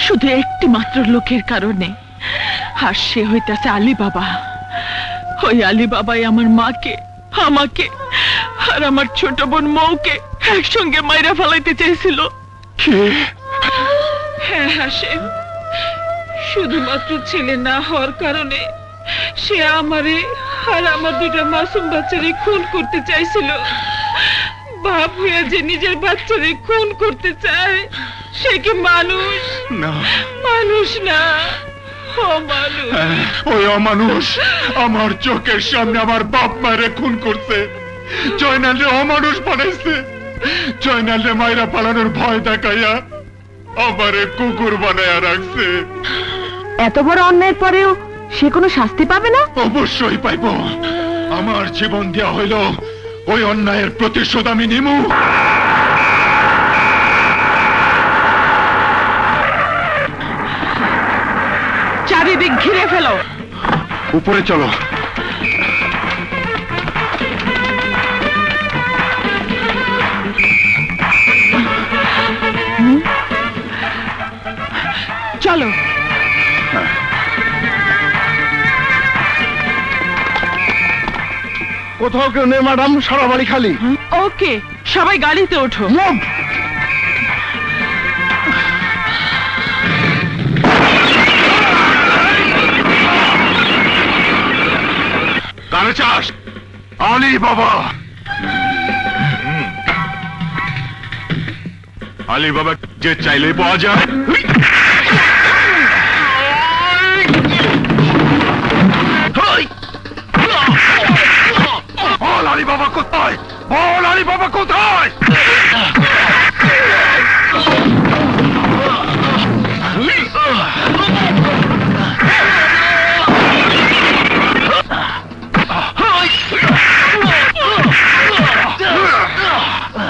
শুধু একটি মাত্র লোকের কারণে, আর সে হইতাছে আলী বাবা। ওই আলী বাবাই আমার মাকে, আমাকে আর আমার ছোট বোন মৌকে একসঙ্গে মাইরা ফেলাইতে চেয়েছিল। হ্যাঁ হাসেম, শুধুমাত্র ছেলে না হওয়ার কারণে সে আমারে আর আমার দুটা মাসুম বাচ্চারে খুন করতে চাইছিল। বাপ হয়ে যে নিজের বাচ্চারে খুন করতে চায়, সে কি মানুষ? না, মানুষ না, অমানুষ। ওই অমানুষ আমার চোখের সামনে আমার বাপ মায়ের খুন করছে। জয়নালরে অমানুষ বানাইছে। জয়নালরে মায়েরা পালানোর ভয় দেখাইয়া আমারে কুকুর বানায়া রাখছে। এত বড় অন্যায়ের পরেও সে কোনো শাস্তি পাবে না? অবশ্যই পাইব। আমার জীবন দেয়া হইল ওই অন্যায়ের প্রতিশোধ আমি নিমু। চারিদিক ঘিরে ফেলো। উপরে চলো। চলো। কোথাও কেউ নেই ম্যাডাম, সারা বাড়ি খালি। ওকে, সবাই গাড়িতে ওঠো। কানে চাস আলী বাবা? আলী বাবা যে চাইলেই পাওয়া যায়। বল আলী বাবা কোথায়? বল আলী বাবা কোথায়?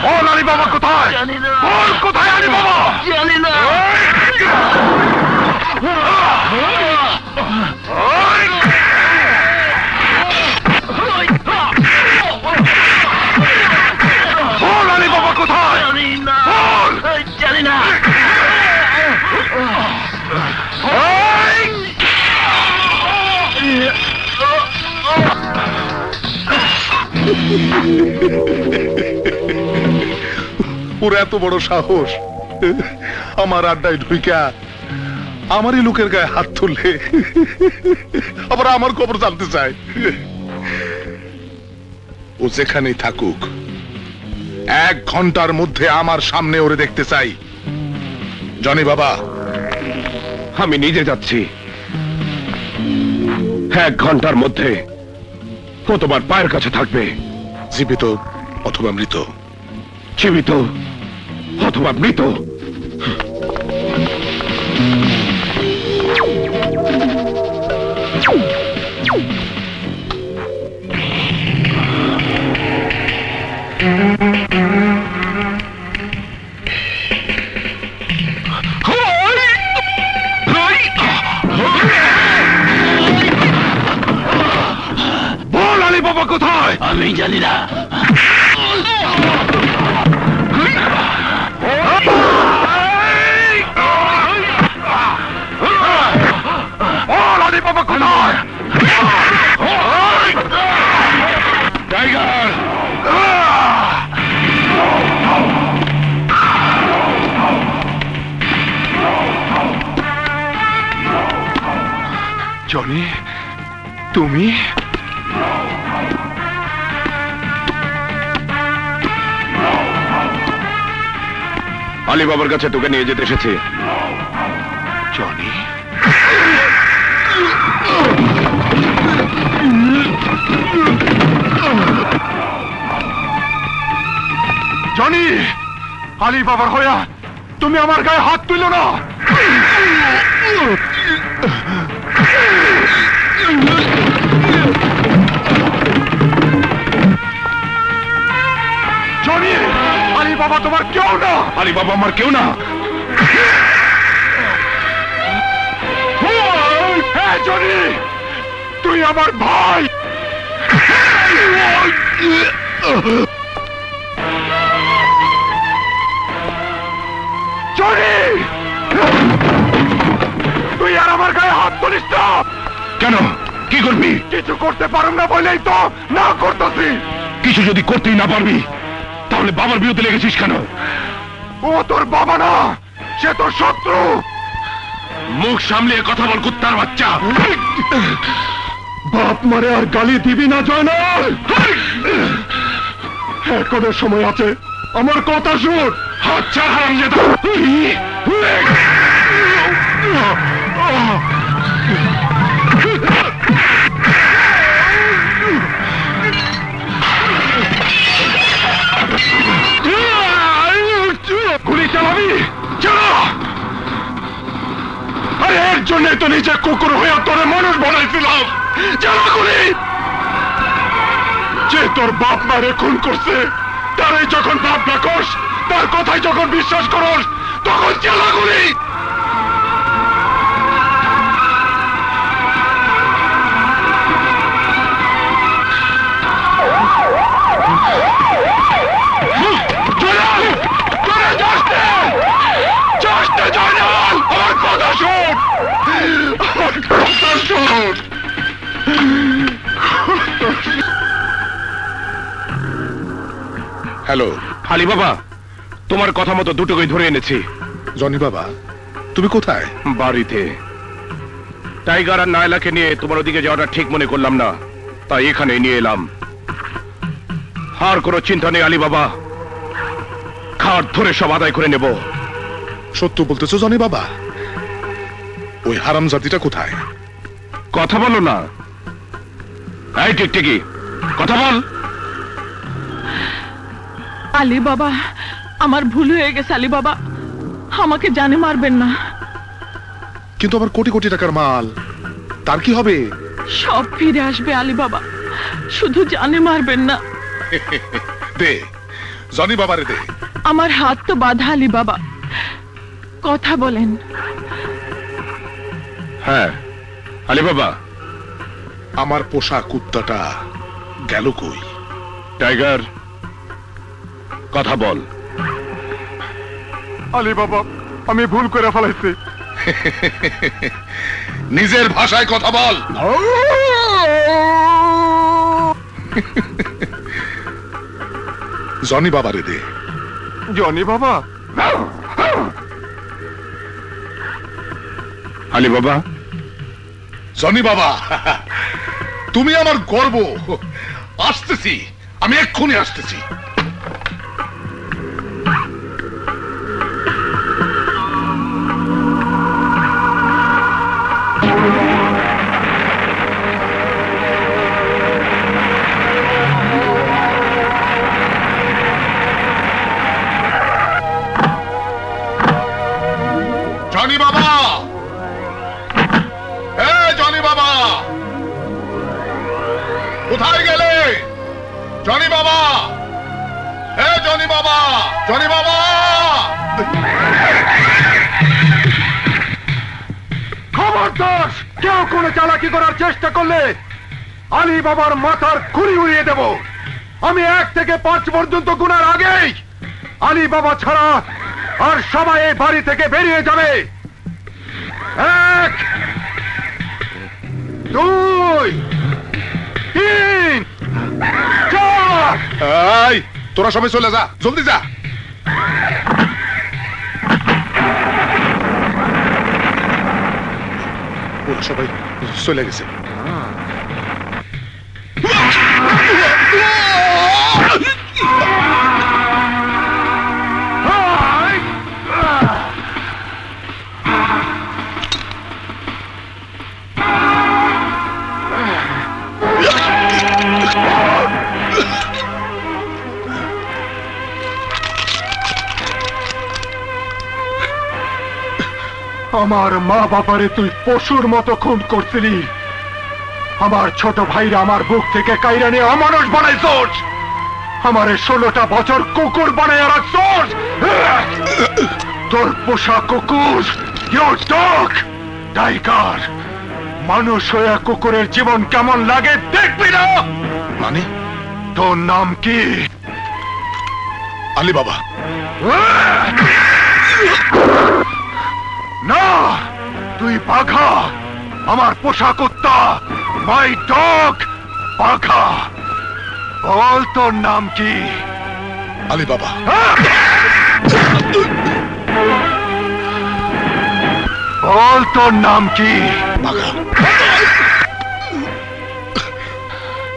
বল আলী বাবা কোথায়? বল কোথায় আলী বাবা? জানি না। বল আলী বাবা কোথায়? বল। জানি না। ওর এত বড় সাহস আমার আড্ডায় ঢুইকা আমারই লোকের গায়ে হাত তুললে, আবার আমার খবর জানতে চায়। ও যেখানেই থাকুক 1 ঘন্টার মধ্যে আমার সামনে ওরে দেখতে চাই। জনি বাবা, আমি নিজে যাচ্ছি। 1 ঘন্টার মধ্যে ও তোমার পায়ের কাছে থাকবে। জীবিত অথবা মৃত। জীবিত অথবা মৃত। বল আলী বাবা কোথায়? আমি জানি না। আলী বাবা কোথায়? টাইগার, জনি, তুমি? আলী বাবার কাছে তোকে নিয়ে যেতে এসেছি। জনি, জনি, আলী বাবার হইয়া তুমি আমার গায়ে হাত তুলো না। জনি, আলী বাবা তোমার কেউ না। আলী বাবা আমার কেউ না। হ্যাঁ জনি, তুই আমার ভাই। জনি, তুই আর আমার গায়ে হাত তুলিস না। কেন, কি করবি? কিছু করতে পারুম না বলেই তো না করতেছি। কিছু যদি করতেই না পারবি তাহলে বাবার বিরুদ্ধে লেগেছিস কেন? ও তোর বাবা না, সে তোর শত্রু। মুখ সামলিয়ে কথা বল, কুত্তার বাচ্চা। বাপ মারে আর গালি দিবি না জয়নাল। এখনো সময় আছে, আমার কথা শুন। আচ্ছা হারামজাদা। গুলি চালাবি? চালা। আরে এর জন্য তো নিজে কুকুর হয়ে তোরে মানুষ বানাইছিলাম। চালা গুলি। যে তোর বাপ মারে খুন করছে তারে যখন বাপ ডাকস, তার কথাই যখন বিশ্বাস করস, তখন চালা গুলি। জয়নাল, তোরে যাস নে। যাস নে জয়নাল, আমার কথা শোন। আমার কথা শোন। হ্যালো আলী বাবা, তোমার কথা মতো দুটোকেই ধরে এনেছি। জনি বাবা, তুমি কোথায়? বাড়িতে। টাইগার আর নায়লাকে নিয়ে তোমার ওদিকে যাওয়াটা ঠিক মনে করলাম না, তাই এখানে নিয়ে এলাম। আর কোনো চিন্তা নেই আলী বাবা, খাট ধরে সব আদায় করে নেব। সত্য বলতেছো জনি বাবা? ওই হারাম জাতিটা কোথায়? কথা বলো না। এই টিকটিকি, কথা বল। আলী বাবা, আমার ভুল হয়ে গেছে আলী বাবা, আমাকে জানে মারবেন না। কিন্তু আমার কোটি কোটি টাকার মাল, তার কি হবে? সব ফিরে আসবে আলী বাবা, শুধু জানে মারবেন না। দে জনি বাবারে দে। আমার হাত তো বাঁধা আলী বাবা, কথা বলেন। হ্যাঁ আলী বাবা। আমার পোষা কুত্তাটা গেল কই? টাইগার, কথা বল। আলী বাবা, আমি ভুল করে ফেলাইছি। নিজের ভাষায় কথা বল। জনি বাবারে দে। জনি বাবা? আলী বাবা। জনি বাবা, তুমি আমার গর্ব। আসতেছি, আমি এক্ষুনি আসতেছি। জনি বাবা, জনি বাবা, কোথায় গেলে? জনি বাবা, জনি বাবা, জনি বাবা। খবরদার, কেউ কোনো চালাকি করার চেষ্টা করলে আলী বাবার মাথার খুলি উড়িয়ে দেব। আমি 1 থেকে 5 পর্যন্ত গুনার আগেই আলী বাবা ছাড়া আর সবাই এই বাড়ি থেকে বেরিয়ে যাবে। 1 2 3 4। এই তোরা সবাই চলে যা, জলদি যা। ওরা সবাই চলে গেছে। আমার মা বাবারে তুই পশুর মতো খুন করছিলি। আমার ছোট ভাইরা আমার বুক থেকে কাইরা নিয়ে অমানুষ বানাইছোস। আমারে 16টা বছর কুকুর বানাইয়া রাখছোস। তোর পোষা কুকুর, ইউর ডগ, টাইগার। মানুষ হয়ে কুকুরের জীবন কেমন লাগে দেখবি না? মানে তোর নাম কি? আলী বাবা। না, তুই বাঘা, আমার পোষা কুত্তা, মাই ডগ, বাঘা। বল তোর নাম কি? আলী বাবা। বল তোর নাম কি? বাঘা।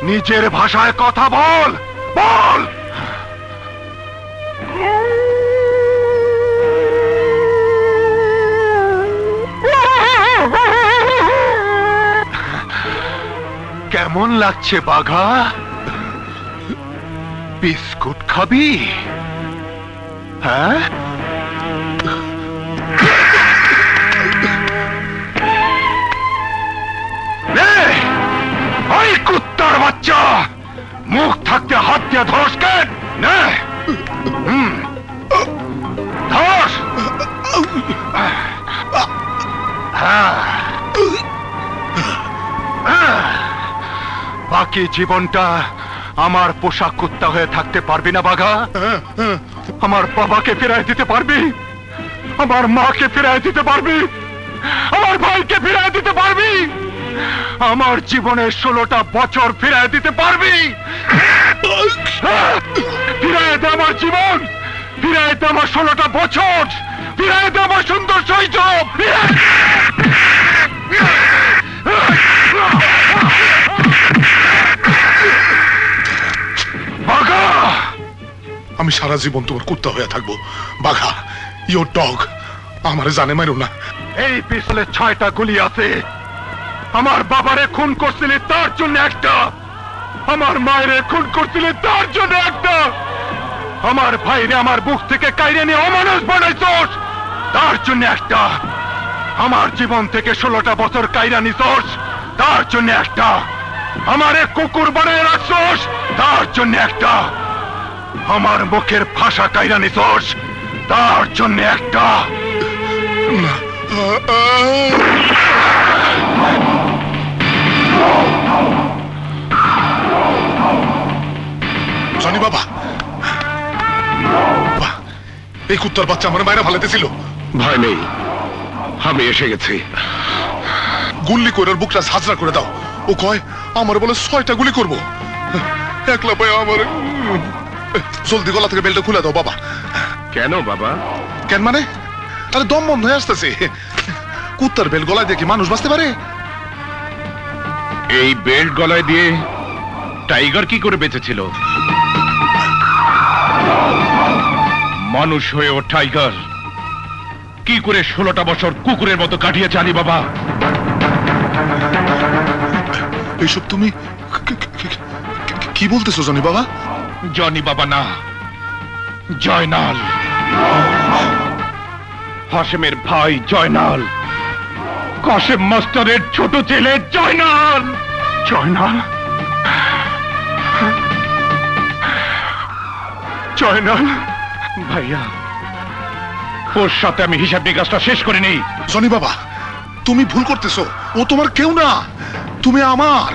নিজের ভাষায় কথা বল, বল। কেমন লাগছে বাঘা? বিস্কুট খাবি? হ্যাঁ? ওই কুত্তার বাচ্চা, মুখ থাকতে হাত দিয়ে ধরস কেন? নে, ধর। বাকি জীবনটা আমার পোষা কুত্তা হয়ে থাকতে পারবি না বাঘা? আমার বাবাকে ফিরাই দিতে পারবি? আমার মাকে ফিরাই দিতে পারবি? আমার ভাইকে ফিরাই দিতে পারবি? আমার জীবনের 16টা বছর ফিরাই দিতে পারবি? ফিরাই দে আমার জীবন, ফিরাই দে আমার 16টা বছর, ফিরাই দে আমার সুন্দর শৈশব। বাঘা, আমি সারা জীবন তোমার কুত্তা হয়ে থাকবো। বাঘা, ইউর ডগ। আমারে জানে মারো না। এই পিছলে 6টা গুলি আছে। আমার বাবারে খুন করছিলি তার জন্য একটা, আমার মায়েরে খুন করছিলি তার জন্য একটা, আমার ভাইরে আমার বুক থেকে কাইরে নিয়ে অমানুষ বানাইছোস তার জন্য একটা, আমার জীবন থেকে 16টা বছর কাইরা নিছোস তার জন্য একটা, আমারে কুকুর বানায় রাখছোস তার জন্য একটা, আমার মুখের ভাষা কাইরা নিছোস তার জন্য একটা। জনি বাবা, এই কুত্তার বাচ্চা আমার মায়েরা ফালাইতেছিল। ভয় নেই, আমি এসে গেছি। গুল্লি করে ওর বুকটা ঝাঁঝরা করে দাও। ও কয় আমার বলে 6টা গুলি করবো। একলা পায়ে আমার। জলদি গলা থেকে বেলটা খুলে দাও বাবা। কেন বাবা? কেন মানে? আরে দম বন্ধ হয়ে আসতেছে। কুত্তার বেল গলায় দিয়ে কি মানুষ বাঁচতে পারে? এই বেল্ট গলায় দিয়ে টাইগার কি করে বেঁচেছিল? মানুষ হয়ে ও টাইগার কি করে 16টা বছর কুকুরের মতো কাটিয়েছে আলী বাবা? এইসব তুমি কি বলতেছো জনি বাবা? জনি বাবা না, জয়নাল, হাশেমের ভাই জয়নাল, কাশেম মাস্টারের ছোট ছেলে জয়নাল। জয়নাল, জয়নাল ভাইয়া, ওর সাথে আমি হিসাব নিকাশটা শেষ করে নেই। জনি বাবা, তুমি ভুল করতেছো। ও তোমার কেউ না, তুমি আমার।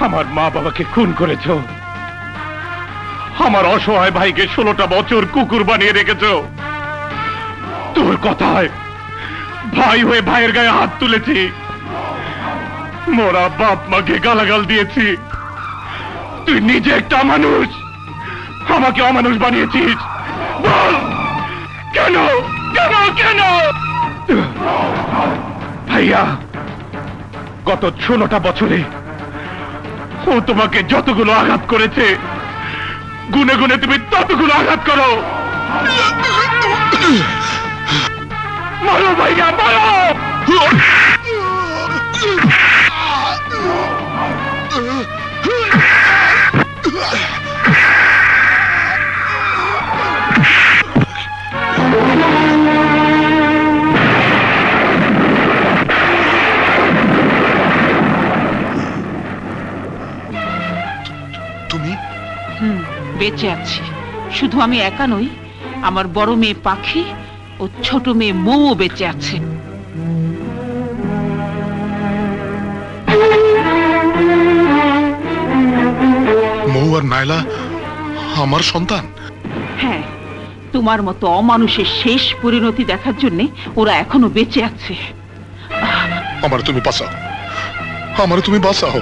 আমার মা বাবাকে খুন করেছ, আমার অসহায় ভাইকে 16টা বছর কুকুর বানিয়ে রেখেছ। তোর কথায় ভাই হয়ে ভাইয়ের গায়ে হাত তুলেছি, মোরা বাপ মাকে গালাগাল দিয়েছি। তুই নিজে একটা মানুষ, আমাকে অমানুষ বানিয়েছিস। বল কেন কেন কেন? ভাইয়া, গত 16টা বছরে ও তোমাকে যতগুলো আঘাত করেছে, গুনে গুনে তুমি ততগুলো আঘাত করো। মারো ভাইয়া, মারো। তুমি বেঁচে আছি। শুধু আমি একা নই, আমার বড় মেয়ে পাখি ও ছোট মেয়ে মৌও বেঁচে আছে। মৌ আর নাইলা আমার সন্তান। হ্যাঁ, তোমার মতো অমানুষের শেষ পরিণতি দেখার জন্য ওরা এখনো বেঁচে আছে। আমার তুমি বাঁচাও, আমার তুমি বাঁচাও।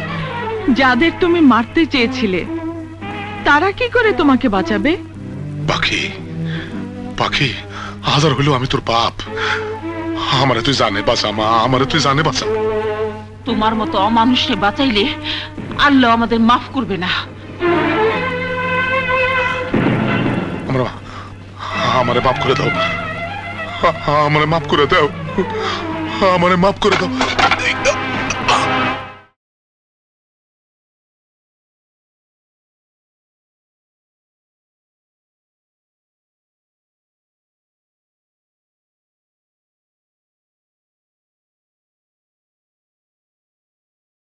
যাদের তুমি মারতে চেয়েছিলে তারা কি করে তোমাকে বাঁচাবে? পাখি পাখি, হাজার হইলেও আমি তোর বাপ। আমারে তুই জানে বাঁচা মা, আমারে তুই জানে বাঁচা। তোমার মতো অমানুষকে বাঁচাইলে আল্লাহ আমাদের মাফ করবে না। আমারে মাফ করে দাও, আমারে মাফ করে দাও, আমারে মাফ করে দাও।